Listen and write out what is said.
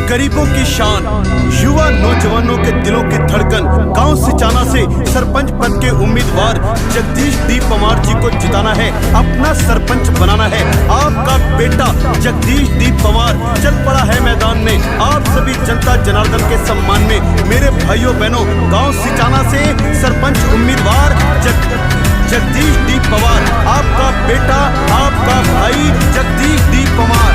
गरीबों की शान, युवा नौजवानों के दिलों की धड़कन, गांव सिचाना से सरपंच पद के उम्मीदवार जगदीश डी पवार जी को जिताना है, अपना सरपंच बनाना है। आपका बेटा जगदीश डी पवार चल पड़ा है मैदान में, आप सभी जनता जनार्दन के सम्मान में। मेरे भाइयों बहनों, गांव सिचाना से सरपंच उम्मीदवार जगदीश डी पवार, आपका बेटा, आपका भाई जगदीश डी पवार।